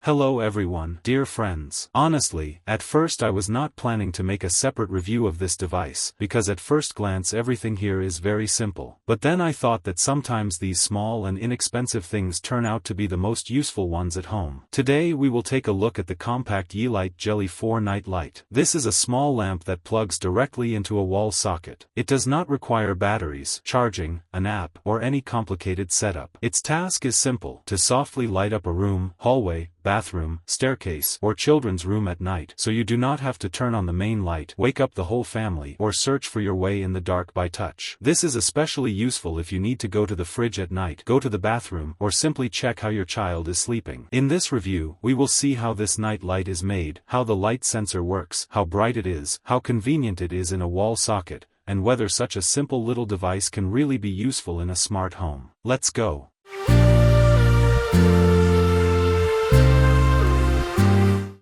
Hello everyone, dear friends. Honestly, at first I was not planning to make a separate review of this device, because at first glance everything here is very simple. But then I thought that sometimes these small and inexpensive things turn out to be the most useful ones at home. Today we will take a look at the compact Yeelight Jelly 4 night light. This is a small lamp that plugs directly into a wall socket. It does not require batteries, charging, an app, or any complicated setup. Its task is simple: to softly light up a room, hallway, bathroom, staircase, or children's room at night, so you do not have to turn on the main light, wake up the whole family, or search for your way in the dark by touch. This is especially useful if you need to go to the fridge at night, go to the bathroom, or simply check how your child is sleeping. In this review, we will see how this night light is made, how the light sensor works, how bright it is, how convenient it is in a wall socket, and whether such a simple little device can really be useful in a smart home. Let's go.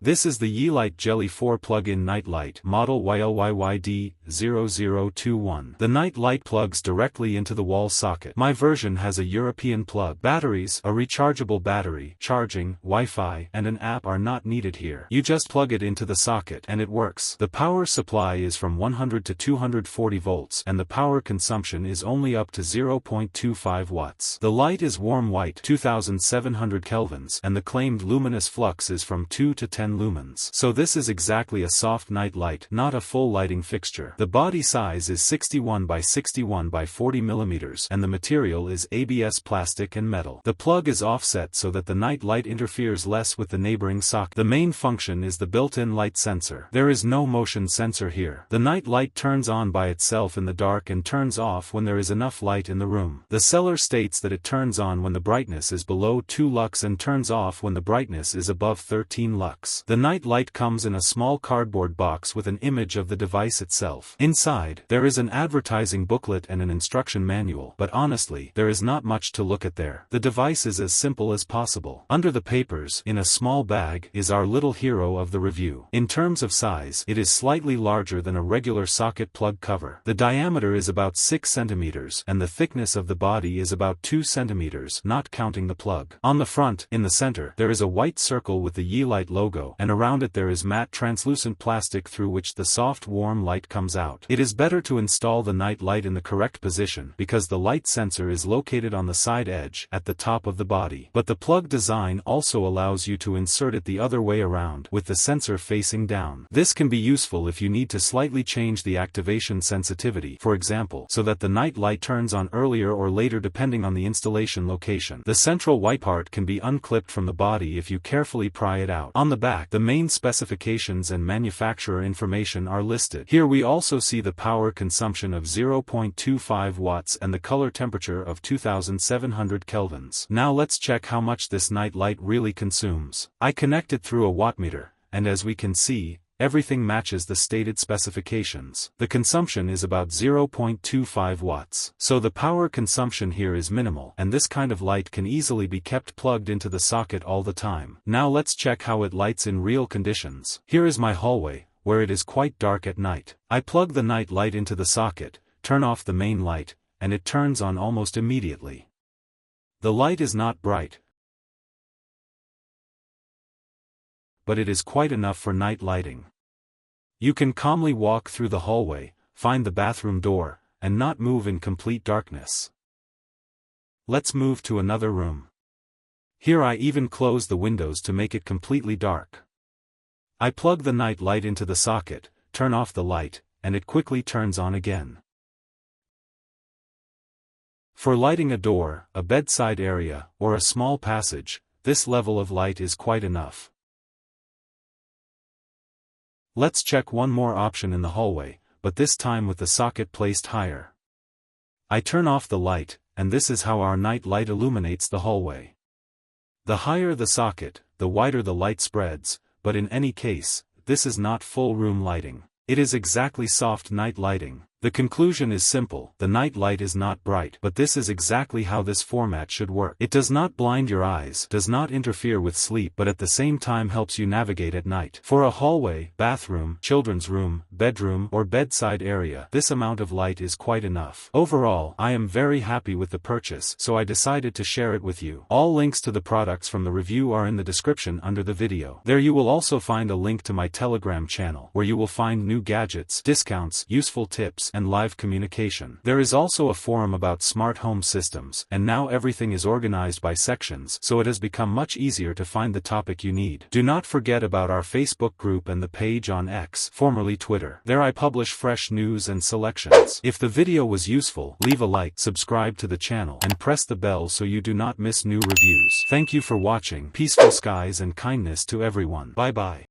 This is the Yeelight Jelly 4 plug-in night light, model YLYYD0021. The night light plugs directly into the wall socket. My version has a European plug. Batteries, a rechargeable battery, charging, Wi-Fi, and an app are not needed here. You just plug it into the socket and it works. The power supply is from 100 to 240 volts, and the power consumption is only up to 0.25 watts. The light is warm white, 2700 kelvins, and the claimed luminous flux is from 2 to 10 lumens. So this is exactly a soft night light, not a full lighting fixture. The body size is 61 by 61 by 40 millimeters, and the material is ABS plastic and metal. The plug is offset so that the night light interferes less with the neighboring socket. The main function is the built-in light sensor. There is no motion sensor here. The night light turns on by itself in the dark and turns off when there is enough light in the room. The seller states that it turns on when the brightness is below 2 lux and turns off when the brightness is above 13 lux. The night light comes in a small cardboard box with an image of the device itself. Inside, there is an advertising booklet and an instruction manual, but honestly, there is not much to look at there. The device is as simple as possible. Under the papers, in a small bag, is our little hero of the review. In terms of size, it is slightly larger than a regular socket plug cover. The diameter is about 6 centimeters, and the thickness of the body is about 2 centimeters, not counting the plug. On the front, in the center, there is a white circle with the Yeelight logo, and around it there is matte translucent plastic through which the soft warm light comes out. It is better to install the night light in the correct position, because the light sensor is located on the side edge, at the top of the body. But the plug design also allows you to insert it the other way around, with the sensor facing down. This can be useful if you need to slightly change the activation sensitivity, for example, so that the night light turns on earlier or later depending on the installation location. The central white part can be unclipped from the body if you carefully pry it out. On the back, the main specifications and manufacturer information are listed. Here we also see the power consumption of 0.25 watts and the color temperature of 2700 kelvins. Now let's check how much this night light really consumes. I connect it through a wattmeter, and as we can see, everything matches the stated specifications. The consumption is about 0.25 watts. So the power consumption here is minimal, and this kind of light can easily be kept plugged into the socket all the time. Now let's check how it lights in real conditions. Here is my hallway, where it is quite dark at night. I plug the night light into the socket, turn off the main light, and it turns on almost immediately. The light is not bright, but it is quite enough for night lighting. You can calmly walk through the hallway, find the bathroom door, and not move in complete darkness. Let's move to another room. Here I even close the windows to make it completely dark. I plug the night light into the socket, turn off the light, and it quickly turns on again. For lighting a door, a bedside area, or a small passage, this level of light is quite enough. Let's check one more option in the hallway, but this time with the socket placed higher. I turn off the light, and this is how our night light illuminates the hallway. The higher the socket, the wider the light spreads, but in any case, this is not full room lighting. It is exactly soft night lighting. The conclusion is simple: the night light is not bright, but this is exactly how this format should work. It does not blind your eyes, does not interfere with sleep, but at the same time helps you navigate at night. For a hallway, bathroom, children's room, bedroom, or bedside area, this amount of light is quite enough. Overall, I am very happy with the purchase, so I decided to share it with you. All links to the products from the review are in the description under the video. There you will also find a link to my Telegram channel, where you will find new gadgets, discounts, useful tips, and live communication. There is also a forum about smart home systems, and now everything is organized by sections, so it has become much easier to find the topic you need. Do not forget about our Facebook group and the page on X, formerly Twitter. There I publish fresh news and selections. If the video was useful, leave a like, subscribe to the channel, and press the bell so you do not miss new reviews. Thank you for watching. Peaceful skies and kindness to everyone. Bye bye.